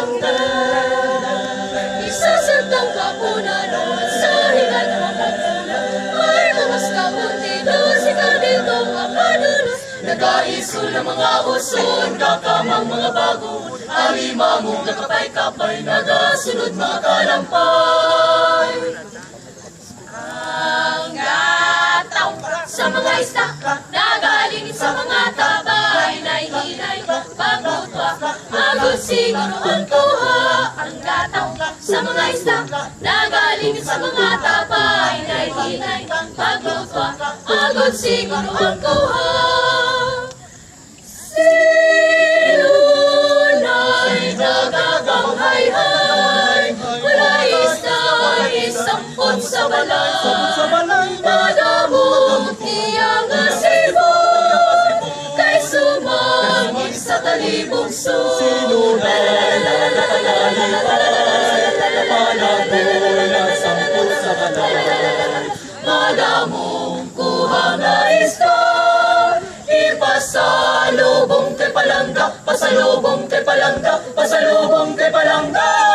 palangga. Isasagdang kapunan sa hingan ng pagpula. Ay mga kabuti doon si kaditong makadulos. Nagaisul ng mga uson, kakamang mga bago. Alimamong nakapay-kapay, nagasunod mga kalampay. Ang gataw sa mga isda, nagaling sa mga tabay, naihinay, pagmutwa, agad siguro ang kuha. Ang gataw sa mga isda, nagaling sa mga tabay, naihinay, pagmutwa, agad siguro ang kuha. Silunay nagaganghay-hay, wala isda, isampot sa balay. Madamot niyang asibon, kay sumangin sa talibong sun. Madamong kuha na isda, pasalubong kay palangga, pasalubong kay palangga, pasalubong kay palangga.